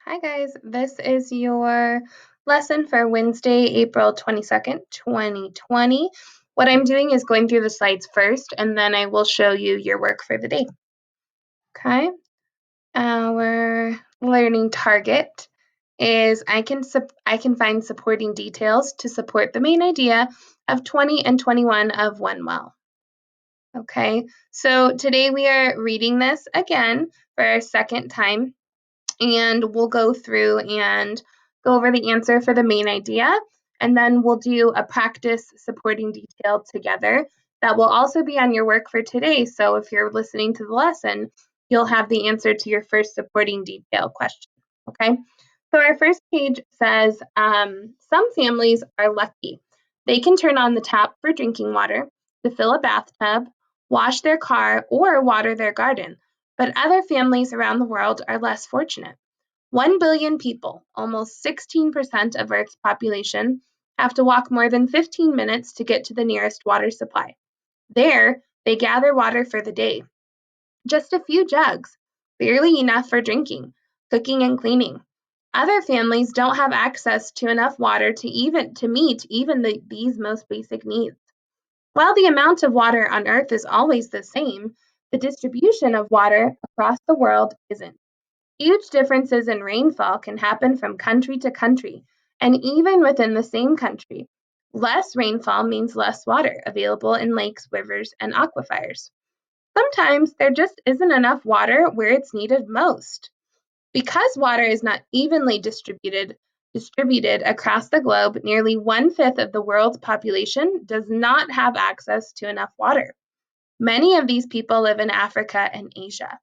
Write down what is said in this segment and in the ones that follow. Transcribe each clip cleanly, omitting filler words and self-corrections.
Hi guys, this is your lesson for Wednesday, April 22nd, 2020. What I'm doing is going through the slides first, and then I will show you your work for the day. Okay, our learning target is I can find supporting details to support the main idea of 20 and 21 of One Well. Okay, so today we are reading this again for our second time, and we'll go through and go over the answer for the main idea, and then we'll do a practice supporting detail together. That will also be on your work for today, so if you're listening to the lesson, you'll have the answer to your first supporting detail question, okay? So our first page says, some families are lucky. They can turn on the tap for drinking water, to fill a bathtub, wash their car, or water their garden. But other families around the world are less fortunate. 1 billion people, almost 16% of Earth's population, have to walk more than 15 minutes to get to the nearest water supply. There, they gather water for the day. Just a few jugs, barely enough for drinking, cooking, and cleaning. Other families don't have access to enough water to meet even these most basic needs. While the amount of water on Earth is always the same, the distribution of water across the world isn't. Huge differences in rainfall can happen from country to country, and even within the same country. Less rainfall means less water available in lakes, rivers, and aquifers. Sometimes there just isn't enough water where it's needed most. Because water is not evenly distributed across the globe, nearly 1/5 of the world's population does not have access to enough water. Many of these people live in Africa and Asia.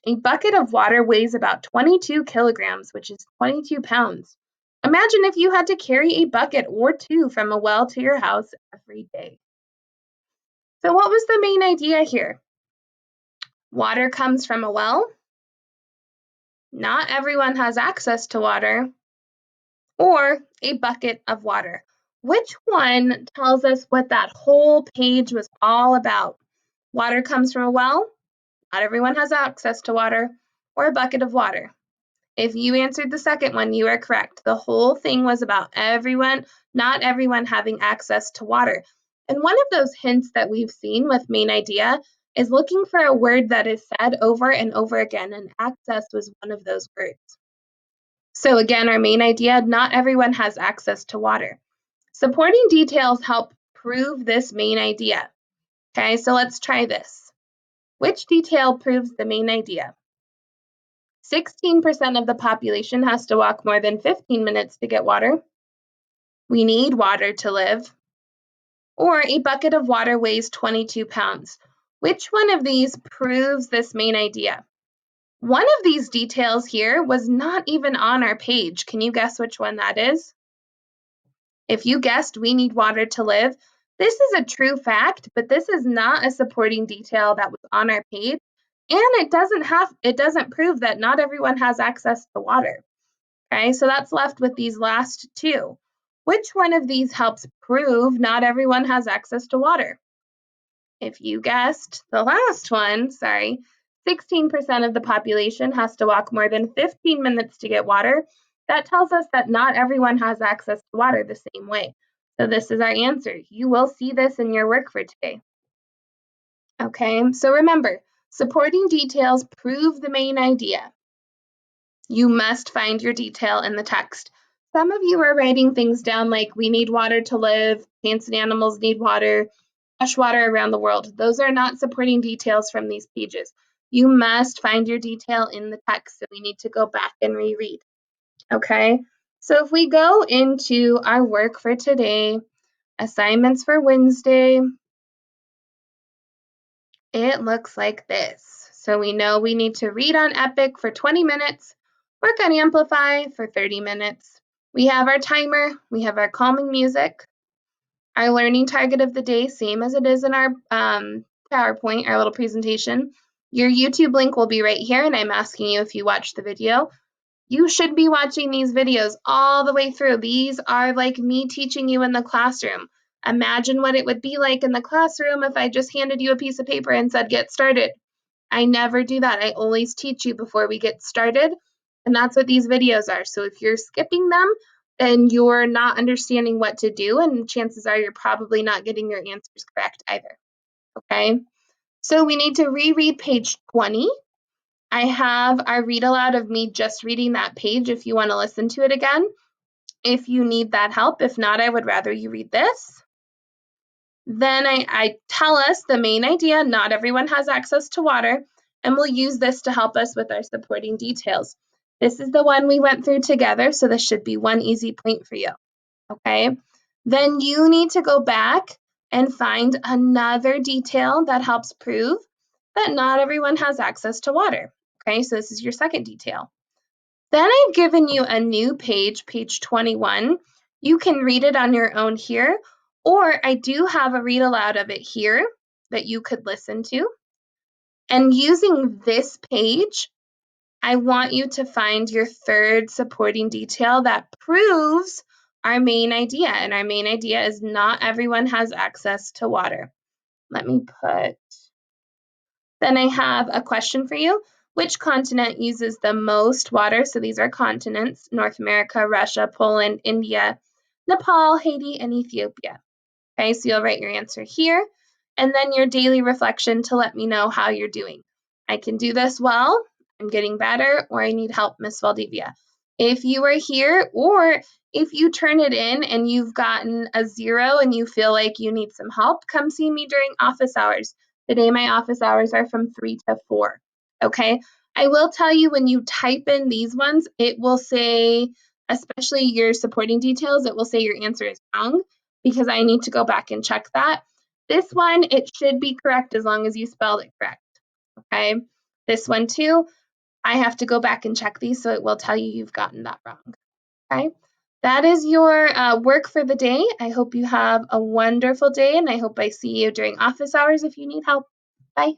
A bucket of water weighs about 22 kilograms, which is 22 pounds. Imagine if you had to carry a bucket or two from a well to your house every day. So what was the main idea here? Water comes from a well. Not everyone has access to water. Or a bucket of water. Which one tells us what that whole page was all about? Water comes from a well. Not everyone has access to water. Or a bucket of water. If you answered the second one, you are correct. The whole thing was about not everyone having access to water. And one of those hints that we've seen with main idea is looking for a word that is said over and over again, and access was one of those words. So again, our main idea, not everyone has access to water. Supporting details help prove this main idea. Okay, so let's try this. Which detail proves the main idea? 16% of the population has to walk more than 15 minutes to get water. We need water to live. Or a bucket of water weighs 22 pounds. Which one of these proves this main idea? One of these details here was not even on our page. Can you guess which one that is? If you guessed we need water to live, this is a true fact, but this is not a supporting detail that was on our page, and it doesn't prove that not everyone has access to water. Okay, so that's left with these last two. Which one of these helps prove not everyone has access to water? If you guessed the last one, 16% of the population has to walk more than 15 minutes to get water. That tells us that not everyone has access to water the same way. So this is our answer. You will see this in your work for today. Okay, so remember, supporting details prove the main idea. You must find your detail in the text. Some of you are writing things down like we need water to live, plants and animals need water, fresh water around the world. Those are not supporting details from these pages. You must find your detail in the text, so we need to go back and reread. Okay, so if we go into our work for today, assignments for Wednesday, it looks like this. So we know we need to read on Epic for 20 minutes, work on Amplify for 30 minutes. We have our timer, we have our calming music, our learning target of the day, same as it is in our PowerPoint, our little presentation. Your YouTube link will be right here, and I'm asking you if you watched the video. You should be watching these videos all the way through. These are like me teaching you in the classroom. Imagine what it would be like in the classroom if I just handed you a piece of paper and said, get started. I never do that. I always teach you before we get started. And that's what these videos are. So if you're skipping them, then you're not understanding what to do, and chances are you're probably not getting your answers correct either. Okay? So we need to reread page 20. I have our read aloud of me just reading that page if you want to listen to it again, if you need that help. If not, I would rather you read this. Then I tell us the main idea: not everyone has access to water, and we'll use this to help us with our supporting details. This is the one we went through together, so this should be one easy point for you, okay? Then you need to go back and find another detail that helps prove that not everyone has access to water, okay? So this is your second detail. Then I've given you a new page, page 21. You can read it on your own here, or I do have a read aloud of it here that you could listen to. And using this page, I want you to find your third supporting detail that proves our main idea. And our main idea is not everyone has access to water. Let me put, then I have a question for you. Which continent uses the most water? So these are continents: North America, Russia, Poland, India, Nepal, Haiti, and Ethiopia. Okay, so you'll write your answer here, and then your daily reflection to let me know how you're doing. I can do this well, I'm getting better, or I need help, Miss Valdivia. If you are here, or if you turn it in and you've gotten a 0 and you feel like you need some help, come see me during office hours. Today my office hours are from 3 to 4, okay? I will tell you, when you type in these ones, it will say, especially your supporting details, it will say your answer is wrong, because I need to go back and check that. This one, it should be correct as long as you spelled it correct, okay? This one too, I have to go back and check these, so it will tell you you've gotten that wrong, okay? That is your work for the day. I hope you have a wonderful day, and I hope I see you during office hours if you need help. Bye.